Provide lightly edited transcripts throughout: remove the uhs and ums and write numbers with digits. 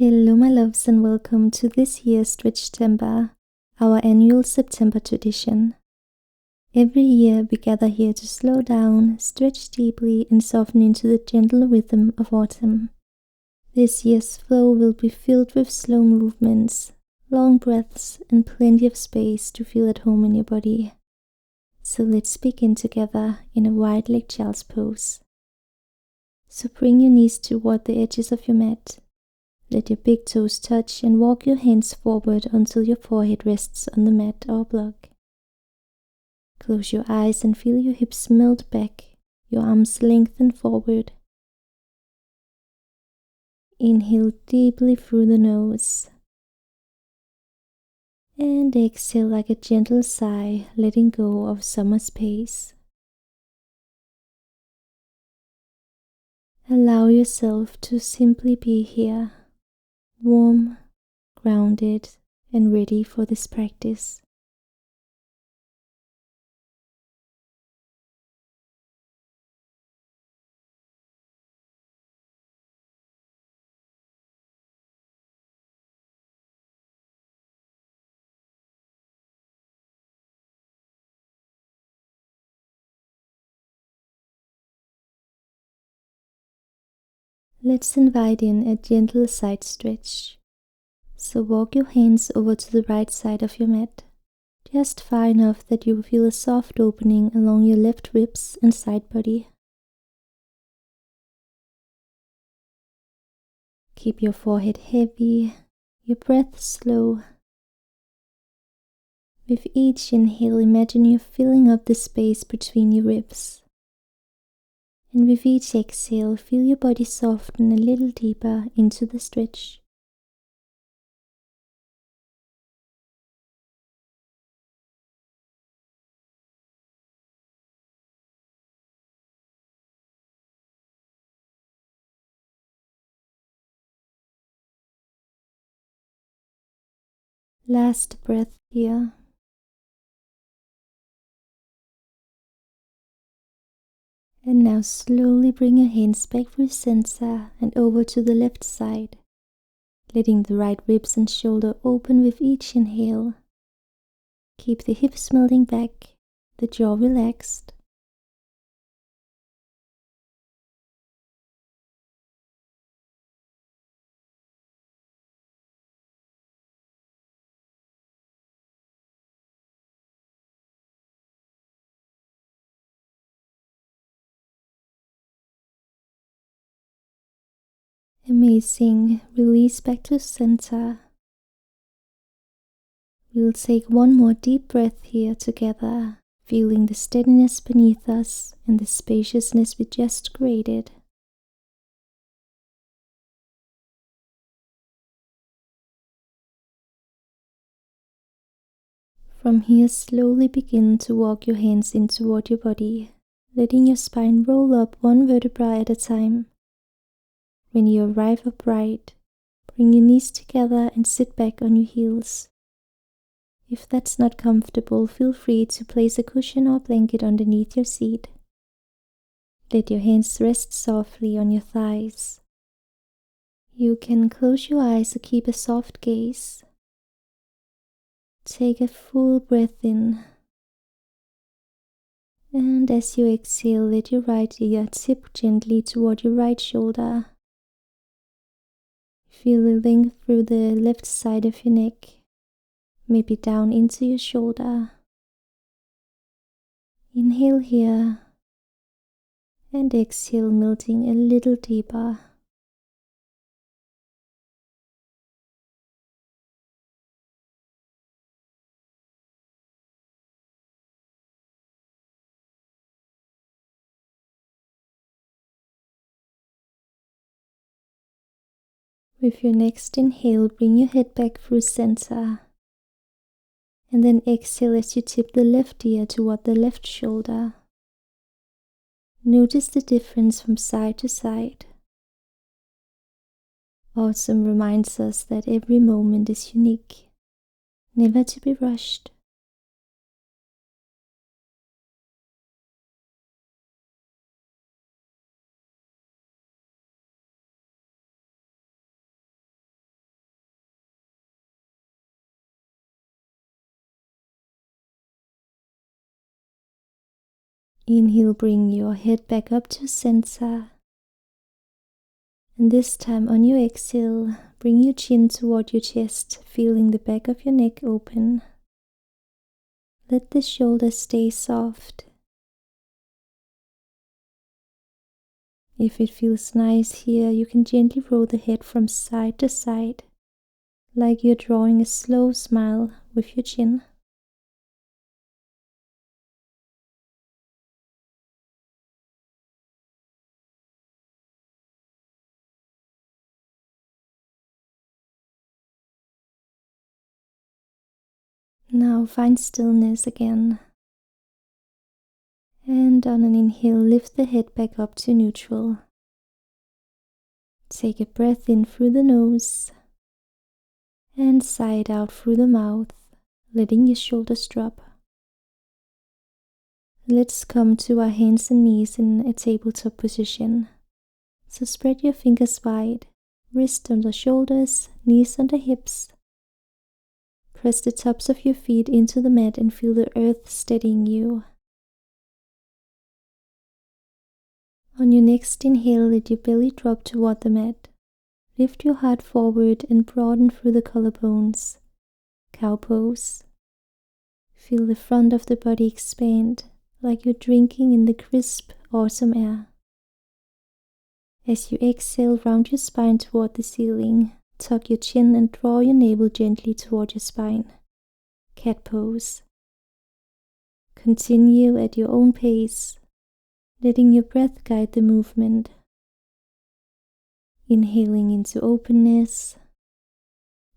Hello, my loves, and welcome to this year's Stretch September, our annual September tradition. Every year we gather here to slow down, stretch deeply, and soften into the gentle rhythm of autumn. This year's flow will be filled with slow movements, long breaths, and plenty of space to feel at home in your body. So let's begin together in a wide-legged child's pose. So bring your knees toward the edges of your mat. Let your big toes touch and walk your hands forward until your forehead rests on the mat or block. Close your eyes and feel your hips melt back, your arms lengthen forward. Inhale deeply through the nose. And exhale like a gentle sigh, letting go of summer space. Allow yourself to simply be here, warm, grounded, and ready for this practice. Let's invite in a gentle side stretch. So walk your hands over to the right side of your mat, just far enough that you feel a soft opening along your left ribs and side body. Keep your forehead heavy, your breath slow. With each inhale, imagine you're filling up the space between your ribs. And with each exhale, feel your body soften a little deeper into the stretch. Last breath here. And now slowly bring your hands back through center and over to the left side, letting the right ribs and shoulder open with each inhale. Keep the hips melting back, the jaw relaxed. Amazing. Release back to center. We'll take one more deep breath here together, feeling the steadiness beneath us and the spaciousness we just created. From here, slowly begin to walk your hands in toward your body, letting your spine roll up one vertebra at a time. When you arrive upright, bring your knees together and sit back on your heels. If that's not comfortable, feel free to place a cushion or blanket underneath your seat. Let your hands rest softly on your thighs. You can close your eyes or keep a soft gaze. Take a full breath in. And as you exhale, let your right ear tip gently toward your right shoulder. Feel the length through the left side of your neck, maybe down into your shoulder. Inhale here and exhale, melting a little deeper. With your next inhale, bring your head back through center. And then exhale as you tip the left ear toward the left shoulder. Notice the difference from side to side. Autumn reminds us that every moment is unique, never to be rushed. Inhale, bring your head back up to center. And this time on your exhale, bring your chin toward your chest, feeling the back of your neck open. Let the shoulders stay soft. If it feels nice here, you can gently roll the head from side to side, like you're drawing a slow smile with your chin. Now find stillness again. And on an inhale, lift the head back up to neutral. Take a breath in through the nose and sigh it out through the mouth, letting your shoulders drop. Let's come to our hands and knees in a tabletop position. So spread your fingers wide, wrist under shoulders, knees under hips. Press the tops of your feet into the mat and feel the earth steadying you. On your next inhale, let your belly drop toward the mat. Lift your heart forward and broaden through the collarbones. Cow pose. Feel the front of the body expand, like you're drinking in the crisp autumn air. As you exhale, round your spine toward the ceiling. Tuck your chin and draw your navel gently toward your spine. Cat pose. Continue at your own pace, letting your breath guide the movement. Inhaling into openness,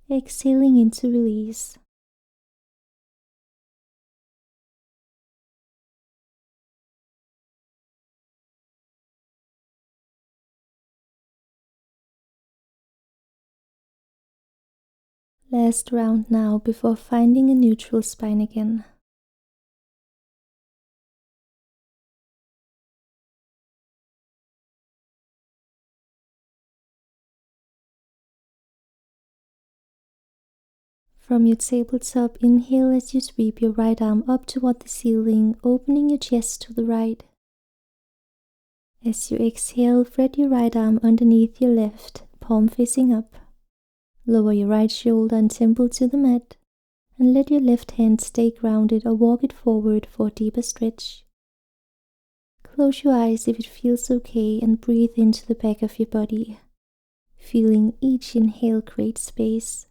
exhaling into release. Last round now before finding a neutral spine again. From your tabletop, inhale as you sweep your right arm up toward the ceiling, opening your chest to the right. As you exhale, thread your right arm underneath your left, palm facing up. Lower your right shoulder and temple to the mat, and let your left hand stay grounded or walk it forward for a deeper stretch. Close your eyes if it feels okay and breathe into the back of your body, feeling each inhale create space,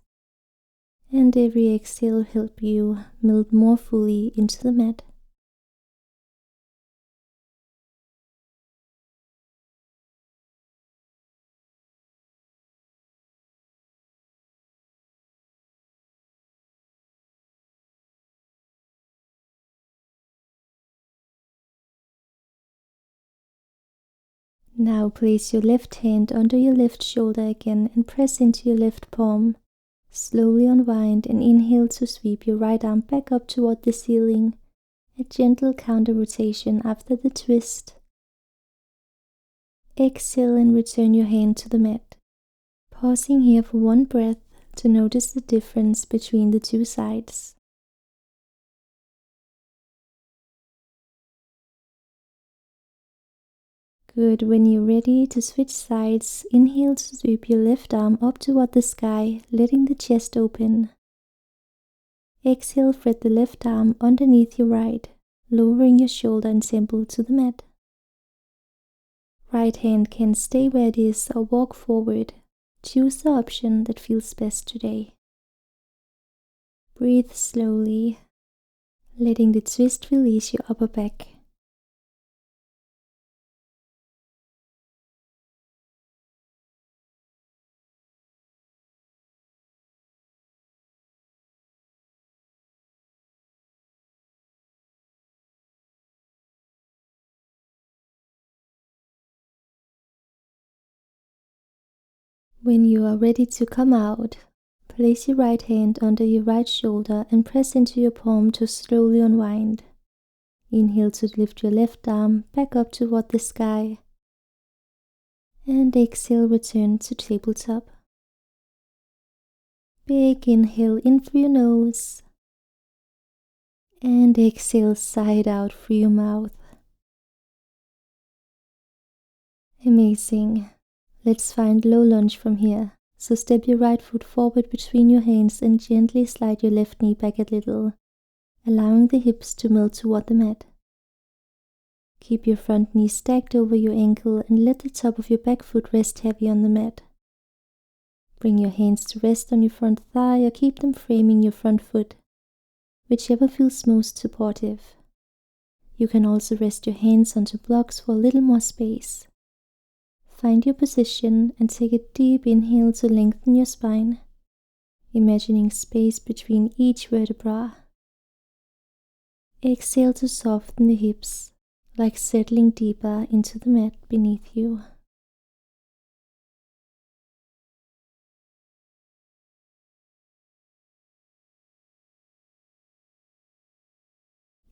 and every exhale help you melt more fully into the mat. Now place your left hand under your left shoulder again and press into your left palm. Slowly unwind and inhale to sweep your right arm back up toward the ceiling. A gentle counter rotation after the twist. Exhale and return your hand to the mat. Pausing here for one breath to notice the difference between the two sides. Good. When you're ready to switch sides, inhale to sweep your left arm up toward the sky, letting the chest open. Exhale, thread the left arm underneath your right, lowering your shoulder and temple to the mat. Right hand can stay where it is or walk forward. Choose the option that feels best today. Breathe slowly, letting the twist release your upper back. When you are ready to come out, place your right hand under your right shoulder and press into your palm to slowly unwind. Inhale to lift your left arm back up toward the sky. And exhale, return to tabletop. Big inhale in through your nose. And exhale, sigh it out through your mouth. Amazing. Let's find low lunge from here. So step your right foot forward between your hands and gently slide your left knee back a little, allowing the hips to melt toward the mat. Keep your front knee stacked over your ankle and let the top of your back foot rest heavy on the mat. Bring your hands to rest on your front thigh or keep them framing your front foot, whichever feels most supportive. You can also rest your hands onto blocks for a little more space. Find your position and take a deep inhale to lengthen your spine, imagining space between each vertebra. Exhale to soften the hips, like settling deeper into the mat beneath you.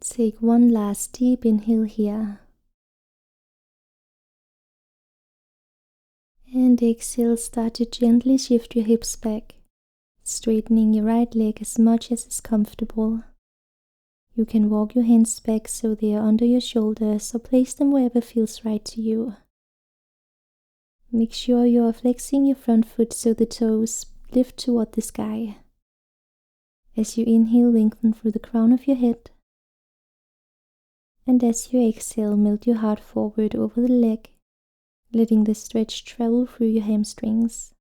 Take one last deep inhale here. And exhale, start to gently shift your hips back, straightening your right leg as much as is comfortable. You can walk your hands back so they are under your shoulders or place them wherever feels right to you. Make sure you are flexing your front foot so the toes lift toward the sky. As you inhale, lengthen through the crown of your head. And as you exhale, melt your heart forward over the leg, letting the stretch travel through your hamstrings.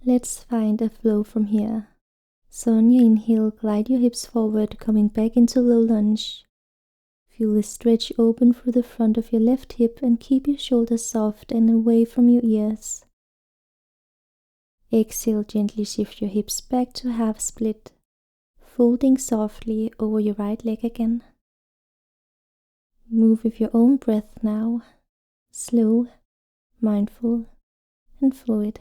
Let's find a flow from here. So on your inhale, glide your hips forward, coming back into low lunge. Feel the stretch open through the front of your left hip and keep your shoulders soft and away from your ears. Exhale, gently shift your hips back to half split, folding softly over your right leg again. Move with your own breath now, slow, mindful, and fluid.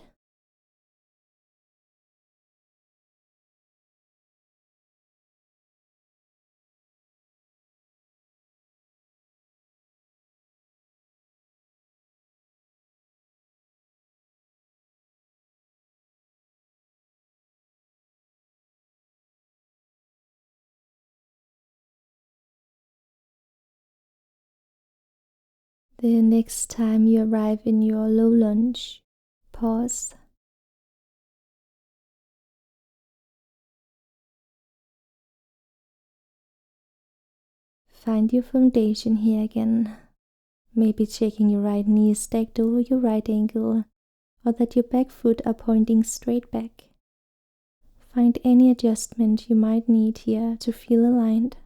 The next time you arrive in your low lunge, pause. Find your foundation here again. Maybe checking your right knee is stacked over your right ankle, or that your back foot are pointing straight back. Find any adjustment you might need here to feel aligned.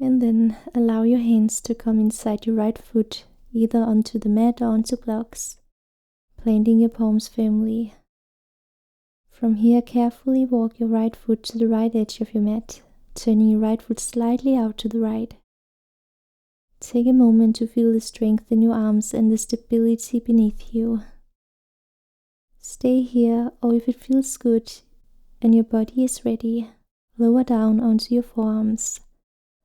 And then allow your hands to come inside your right foot, either onto the mat or onto blocks, planting your palms firmly. From here, carefully walk your right foot to the right edge of your mat, turning your right foot slightly out to the right. Take a moment to feel the strength in your arms and the stability beneath you. Stay here, or if it feels good and your body is ready, lower down onto your forearms.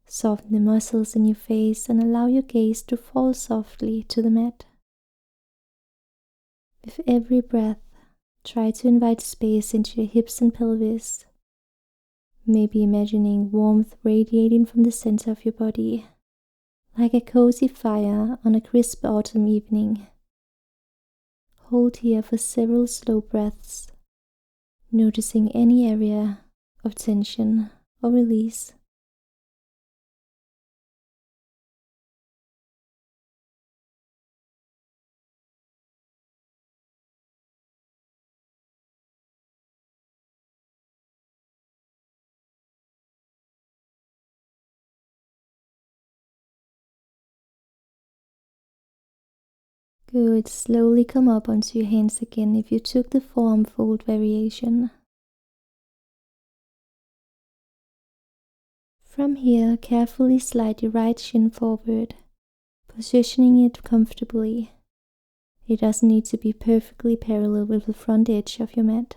Soften the muscles in your face and allow your gaze to fall softly to the mat. With every breath, try to invite space into your hips and pelvis. Maybe imagining warmth radiating from the center of your body, like a cozy fire on a crisp autumn evening. Hold here for several slow breaths, noticing any area of tension or release. Good, slowly come up onto your hands again if you took the forearm fold variation. From here, carefully slide your right shin forward, positioning it comfortably. It doesn't need to be perfectly parallel with the front edge of your mat.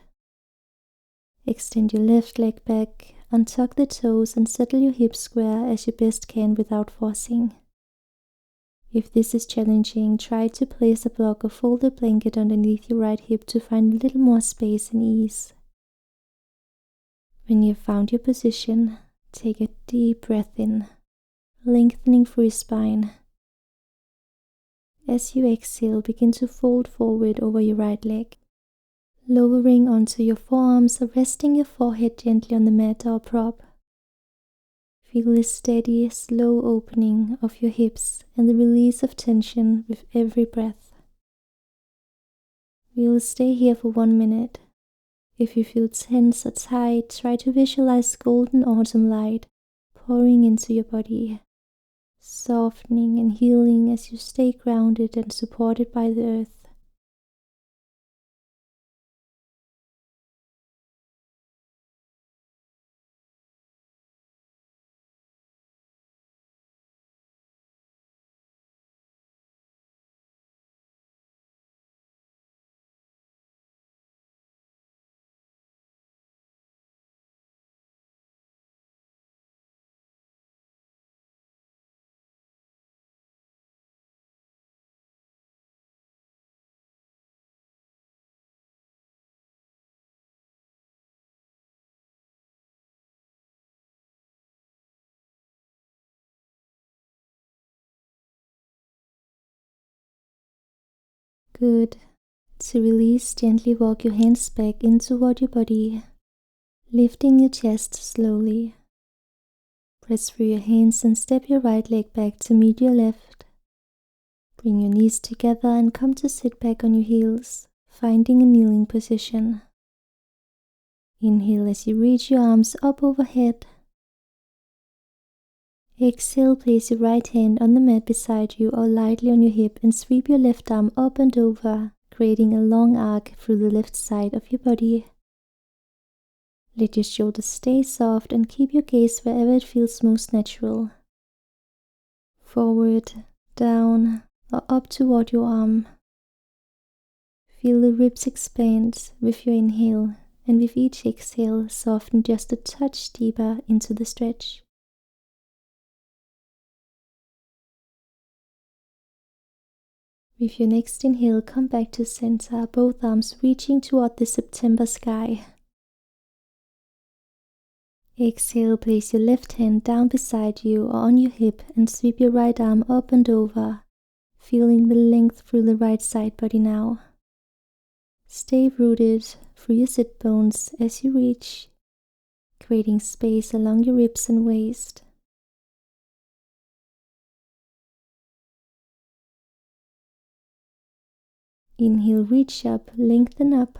Extend your left leg back, untuck the toes and settle your hips square as you best can without forcing. If this is challenging, try to place a block or folded blanket underneath your right hip to find a little more space and ease. When you've found your position, take a deep breath in, lengthening through your spine. As you exhale, begin to fold forward over your right leg, lowering onto your forearms or resting your forehead gently on the mat or prop. Feel the steady, slow opening of your hips and the release of tension with every breath. We will stay here for 1 minute. If you feel tense or tight, try to visualize golden autumn light pouring into your body, softening and healing as you stay grounded and supported by the earth. Good. To release, gently walk your hands back in toward your body, lifting your chest slowly. Press through your hands and step your right leg back to meet your left. Bring your knees together and come to sit back on your heels, finding a kneeling position. Inhale as you reach your arms up overhead. Exhale, place your right hand on the mat beside you or lightly on your hip and sweep your left arm up and over, creating a long arc through the left side of your body. Let your shoulders stay soft and keep your gaze wherever it feels most natural. Forward, down, or up toward your arm. Feel the ribs expand with your inhale, and with each exhale, soften just a touch deeper into the stretch. With your next inhale, come back to center, both arms reaching toward the September sky. Exhale, place your left hand down beside you or on your hip and sweep your right arm up and over, feeling the length through the right side body now. Stay rooted through your sit bones as you reach, creating space along your ribs and waist. Inhale, reach up, lengthen up.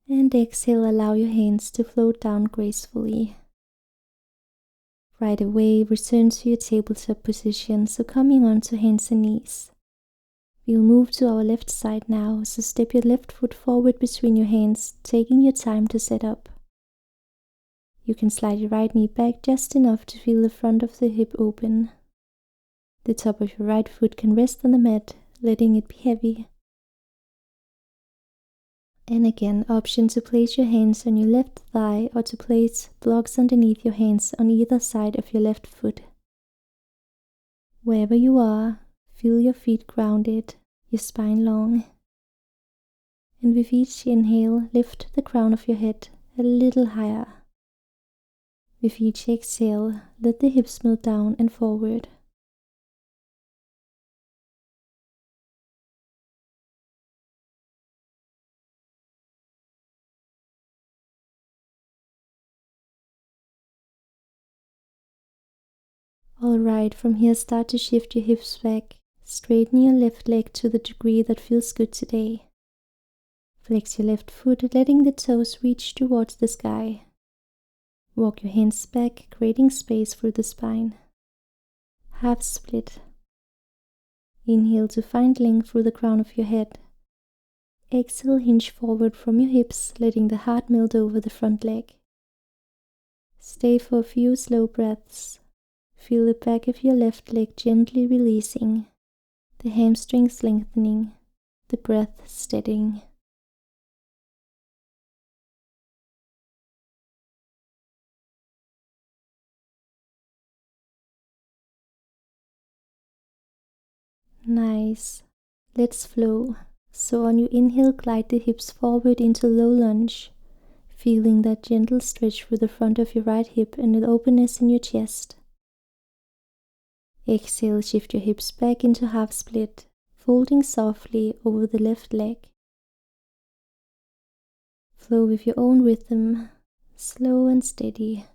And exhale, allow your hands to float down gracefully. Right away, return to your tabletop position, so coming onto hands and knees. We'll move to our left side now, so step your left foot forward between your hands, taking your time to set up. You can slide your right knee back just enough to feel the front of the hip open. The top of your right foot can rest on the mat, letting it be heavy. And again, option to place your hands on your left thigh or to place blocks underneath your hands on either side of your left foot. Wherever you are, feel your feet grounded, your spine long. And with each inhale, lift the crown of your head a little higher. With each exhale, let the hips melt down and forward. Alright, from here start to shift your hips back. Straighten your left leg to the degree that feels good today. Flex your left foot, letting the toes reach towards the sky. Walk your hands back, creating space through the spine. Half split. Inhale to find length through the crown of your head. Exhale, hinge forward from your hips, letting the heart melt over the front leg. Stay for a few slow breaths. Feel the back of your left leg gently releasing, the hamstrings lengthening, the breath steadying. Nice. Let's flow. So on your inhale, glide the hips forward into low lunge, feeling that gentle stretch through the front of your right hip and the openness in your chest. Exhale, shift your hips back into half split, folding softly over the left leg. Flow with your own rhythm, slow and steady.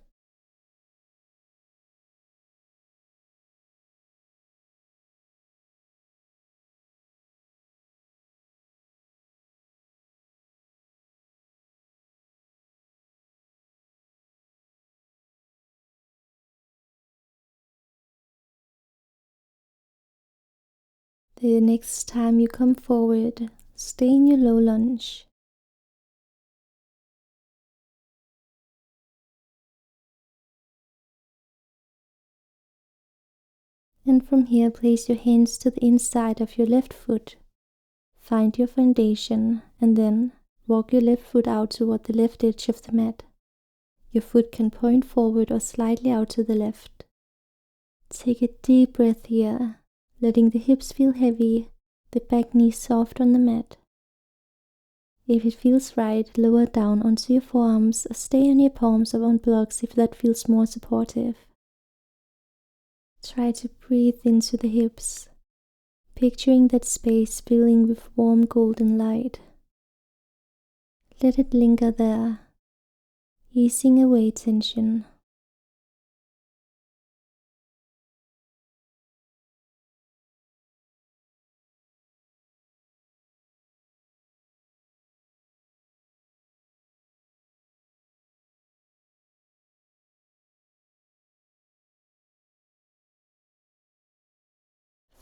The next time you come forward, stay in your low lunge. And from here, place your hands to the inside of your left foot. Find your foundation and then walk your left foot out toward the left edge of the mat. Your foot can point forward or slightly out to the left. Take a deep breath here, letting the hips feel heavy, the back knee soft on the mat. If it feels right, lower down onto your forearms or stay on your palms or on blocks if that feels more supportive. Try to breathe into the hips, picturing that space filling with warm golden light. Let it linger there, easing away tension.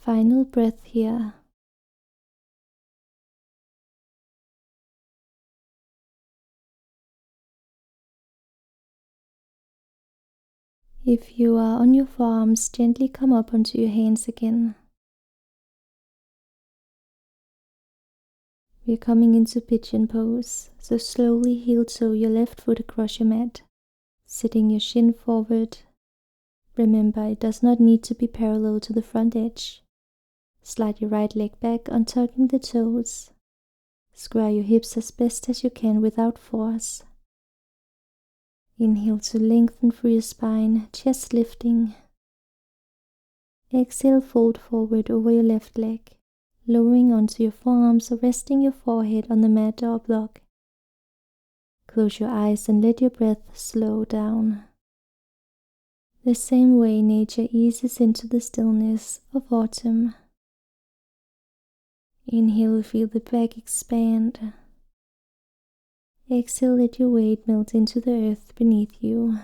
Final breath here. If you are on your forearms, gently come up onto your hands again. We're coming into pigeon pose, so slowly heel toe your left foot across your mat, sitting your shin forward. Remember, it does not need to be parallel to the front edge. Slide your right leg back, untucking the toes. Square your hips as best as you can without force. Inhale to lengthen through your spine, chest lifting. Exhale, fold forward over your left leg, lowering onto your forearms or resting your forehead on the mat or block. Close your eyes and let your breath slow down. The same way nature eases into the stillness of autumn. Inhale, feel the back expand. Exhale, let your weight melt into the earth beneath you.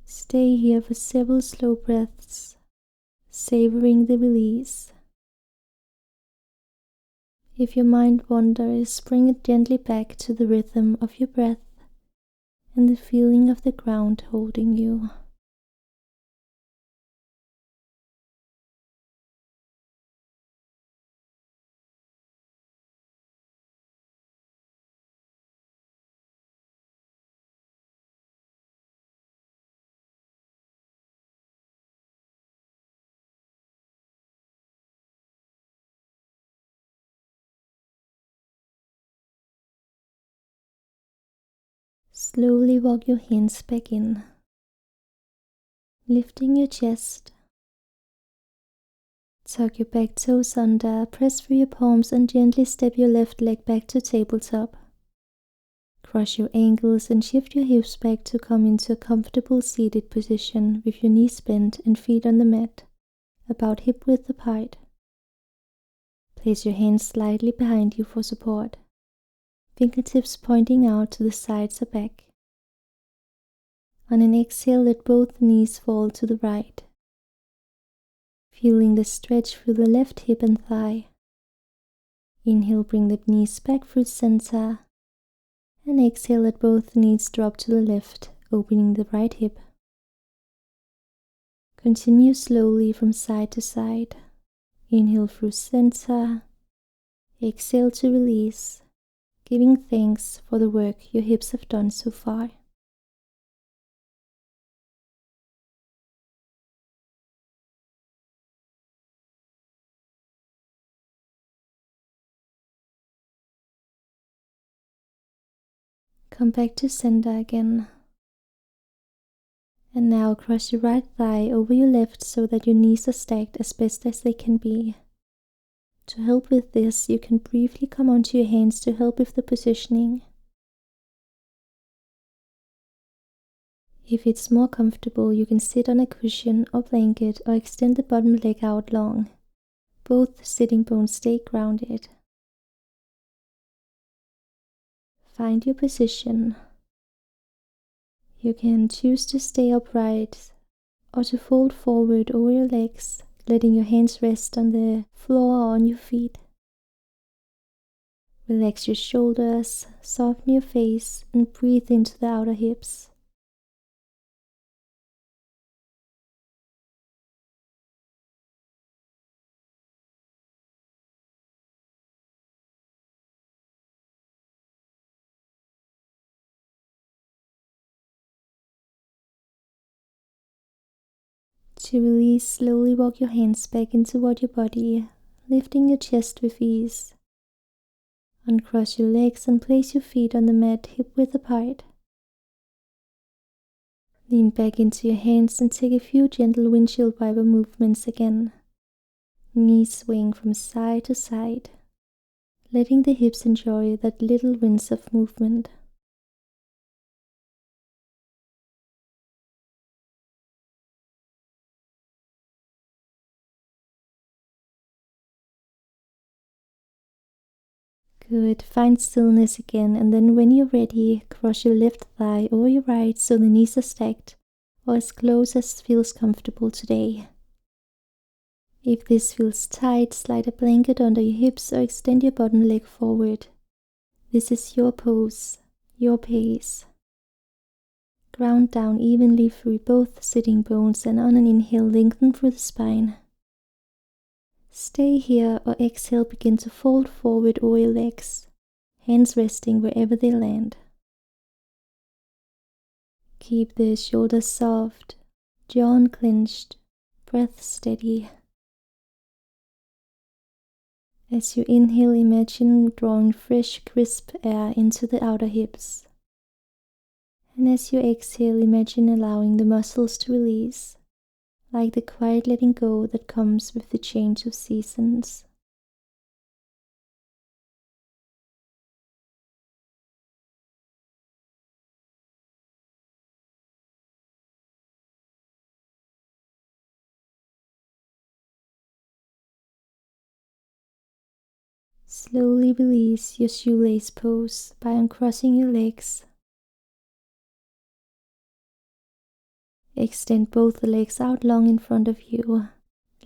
Stay here for several slow breaths, savoring the release. If your mind wanders, bring it gently back to the rhythm of your breath and the feeling of the ground holding you. Slowly walk your hands back in, lifting your chest. Tuck your back toes under, press through your palms and gently step your left leg back to tabletop. Cross your ankles and shift your hips back to come into a comfortable seated position with your knees bent and feet on the mat, about hip width apart. Place your hands slightly behind you for support, fingertips pointing out to the sides or back. On an exhale, let both knees fall to the right, feeling the stretch through the left hip and thigh. Inhale, bring the knees back through center, and exhale, let both knees drop to the left, opening the right hip. Continue slowly from side to side. Inhale through center, exhale to release, giving thanks for the work your hips have done so far. Come back to center again. And now cross your right thigh over your left so that your knees are stacked as best as they can be. To help with this, you can briefly come onto your hands to help with the positioning. If it's more comfortable, you can sit on a cushion or blanket or extend the bottom leg out long. Both sitting bones stay grounded. Find your position. You can choose to stay upright or to fold forward over your legs, letting your hands rest on the floor or on your feet. Relax your shoulders, soften your face, and breathe into the outer hips. To release, slowly walk your hands back into your body, lifting your chest with ease. Uncross your legs and place your feet on the mat hip-width apart. Lean back into your hands and take a few gentle windshield wiper movements again. Knees swaying from side to side, letting the hips enjoy that little rinse of movement. Good, find stillness again, and then when you're ready, cross your left thigh over your right so the knees are stacked, or as close as feels comfortable today. If this feels tight, slide a blanket under your hips or extend your bottom leg forward. This is your pose, your pace. Ground down evenly through both sitting bones and on an inhale lengthen through the spine. Stay here or exhale, begin to fold forward over your legs, hands resting wherever they land. Keep the shoulders soft, jaw unclenched, breath steady. As you inhale, imagine drawing fresh, crisp air into the outer hips. And as you exhale, imagine allowing the muscles to release, like the quiet letting go that comes with the change of seasons. Slowly release your shoelace pose by uncrossing your legs. Extend both legs out long in front of you,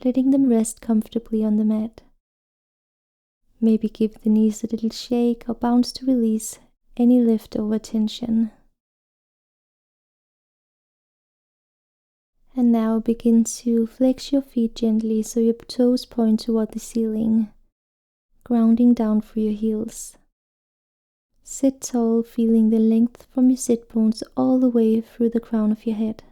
letting them rest comfortably on the mat. Maybe give the knees a little shake or bounce to release any leftover tension. And now begin to flex your feet gently so your toes point toward the ceiling, grounding down through your heels. Sit tall, feeling the length from your sit bones all the way through the crown of your head.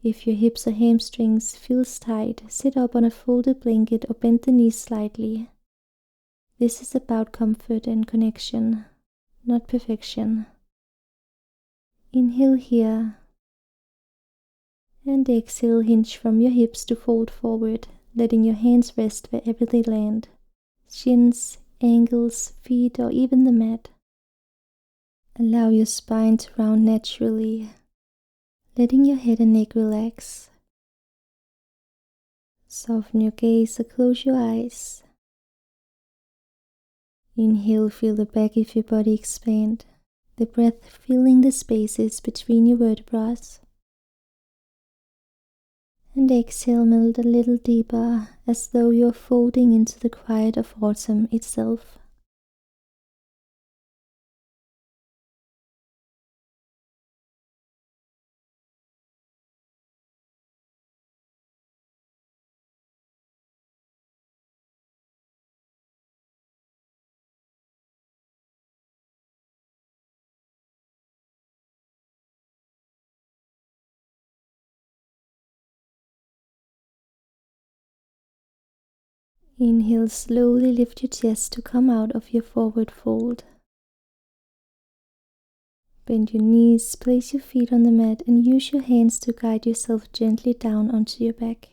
If your hips or hamstrings feels tight, sit up on a folded blanket or bend the knees slightly. This is about comfort and connection, not perfection. Inhale here, and exhale, hinge from your hips to fold forward, letting your hands rest wherever they land. Shins, ankles, feet, or even the mat. Allow your spine to round naturally, letting your head and neck relax. Soften your gaze or close your eyes. Inhale, feel the back of your body expand, the breath filling the spaces between your vertebrae. And exhale, melt a little deeper, as though you're folding into the quiet of autumn itself. Inhale, slowly lift your chest to come out of your forward fold. Bend your knees, place your feet on the mat, and use your hands to guide yourself gently down onto your back.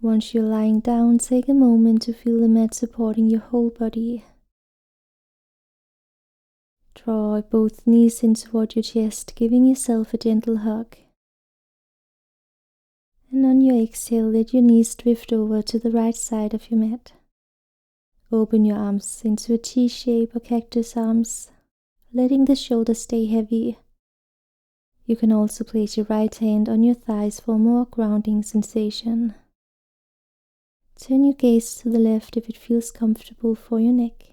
Once you're lying down, take a moment to feel the mat supporting your whole body. Draw both knees in toward your chest, giving yourself a gentle hug. And on your exhale, let your knees drift over to the right side of your mat. Open your arms into a T shape or cactus arms, letting the shoulders stay heavy. You can also place your right hand on your thighs for more grounding sensation. Turn your gaze to the left if it feels comfortable for your neck.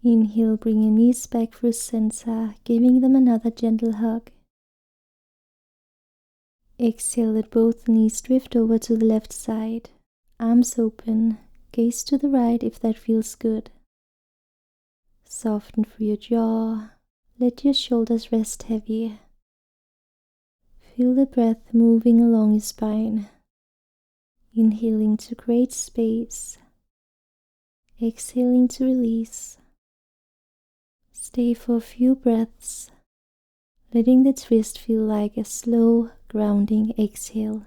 Inhale, bring your knees back through center, giving them another gentle hug. Exhale, let both knees drift over to the left side. Arms open, gaze to the right if that feels good. Soften through your jaw, let your shoulders rest heavy. Feel the breath moving along your spine. Inhaling to create space, exhaling to release. Stay for a few breaths, letting the twist feel like a slow, grounding exhale.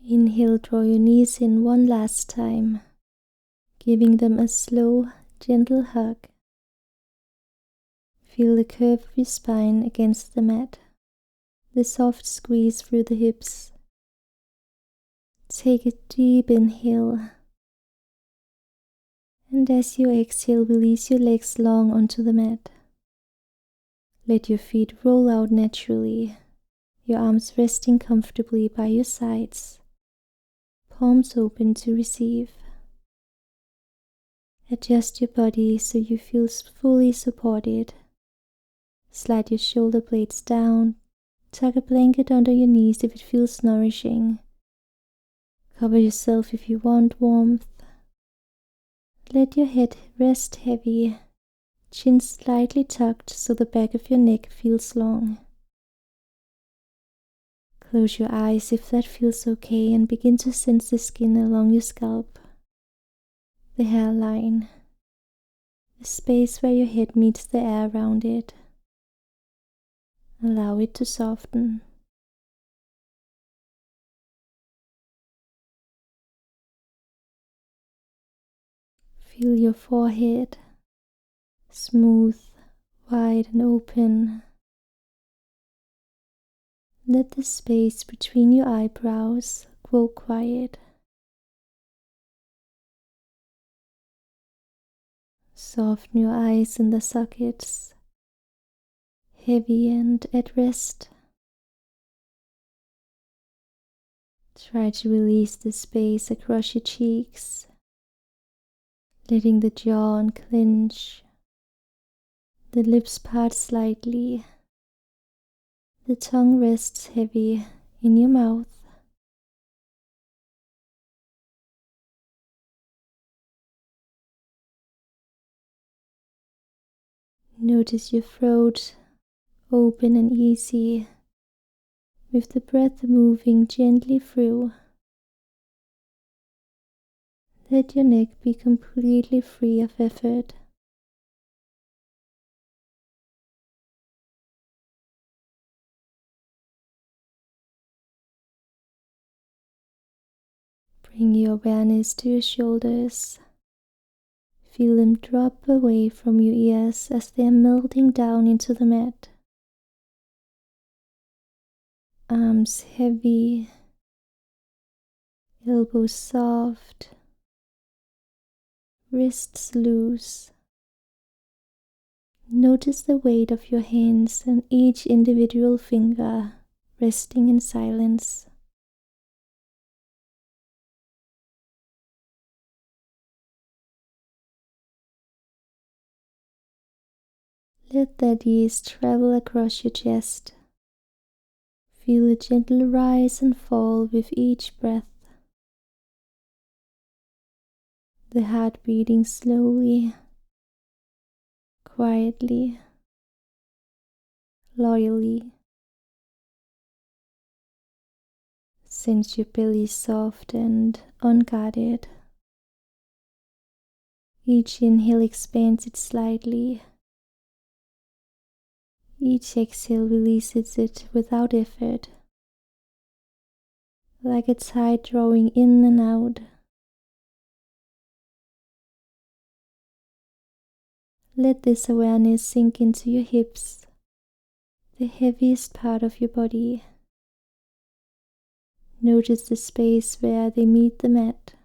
Inhale, draw your knees in one last time, giving them a slow, gentle hug. Feel the curve of your spine against the mat, the soft squeeze through the hips. Take a deep inhale, and as you exhale, release your legs long onto the mat. Let your feet roll out naturally, your arms resting comfortably by your sides, palms open to receive. Adjust your body so you feel fully supported. Slide your shoulder blades down, tuck a blanket under your knees if it feels nourishing. Cover yourself if you want warmth. Let your head rest heavy, chin slightly tucked so the back of your neck feels long. Close your eyes if that feels okay and begin to sense the skin along your scalp, the hairline, the space where your head meets the air around it. Allow it to soften. Feel your forehead, smooth, wide and open. Let the space between your eyebrows grow quiet. Soften your eyes in the sockets, heavy and at rest. Try to release the space across your cheeks, letting the jaw unclench, the lips part slightly, the tongue rests heavy in your mouth. Notice your throat open and easy, with the breath moving gently through. Let your neck be completely free of effort. Bring your awareness to your shoulders. Feel them drop away from your ears as they are melting down into the mat. Arms heavy, elbows soft, wrists loose. Notice the weight of your hands and each individual finger resting in silence. Let that ease travel across your chest. Feel a gentle rise and fall with each breath. The heart beating slowly, quietly, loyally. Sense your belly soft and unguarded. Each inhale expands it slightly. Each exhale releases it without effort, like a tide drawing in and out. Let this awareness sink into your hips, the heaviest part of your body. Notice the space where they meet the mat.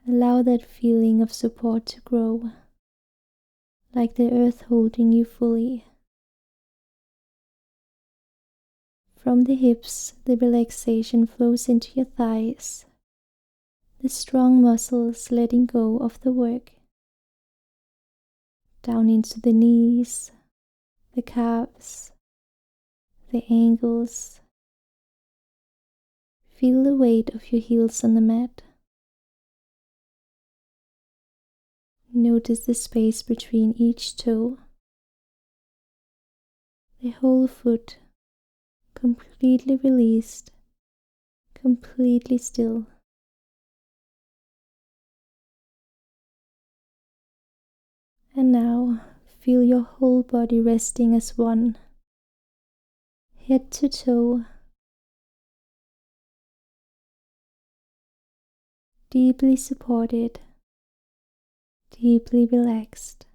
Allow that feeling of support to grow, like the earth holding you fully. From the hips, the relaxation flows into your thighs, the strong muscles letting go of the work. Down into the knees, the calves, the ankles. Feel the weight of your heels on the mat. Notice the space between each toe. The whole foot completely released, completely still. And now feel your whole body resting as one, head to toe, deeply supported, deeply relaxed.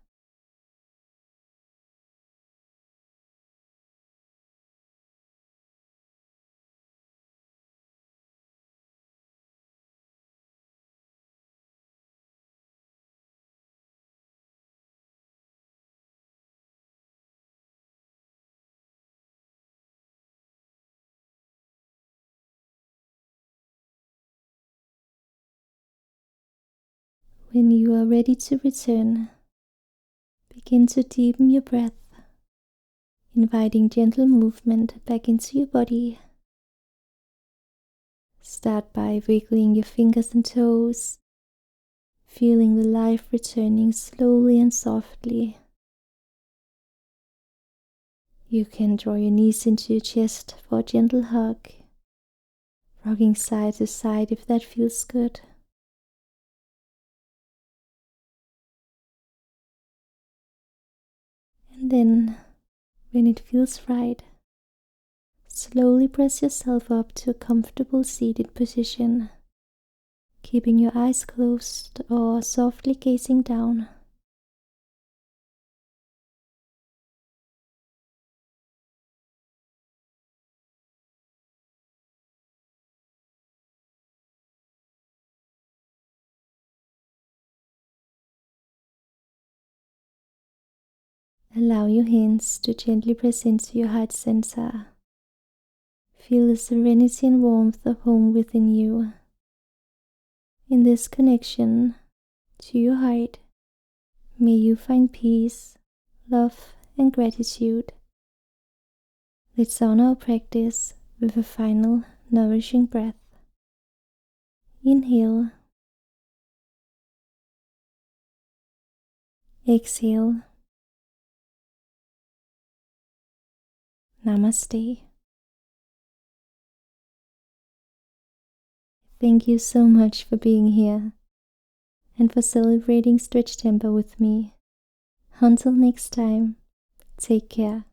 When you are ready to return, begin to deepen your breath, inviting gentle movement back into your body. Start by wiggling your fingers and toes, feeling the life returning slowly and softly. You can draw your knees into your chest for a gentle hug, rocking side to side if that feels good. And then, when it feels right, slowly press yourself up to a comfortable seated position, keeping your eyes closed or softly gazing down. Allow your hands to gently press into your heart center. Feel the serenity and warmth of home within you. In this connection to your heart, may you find peace, love, and gratitude. Let's honor our practice with a final nourishing breath. Inhale. Exhale. Namaste. Thank you so much for being here and for celebrating Stretch Temper with me. Until next time, take care.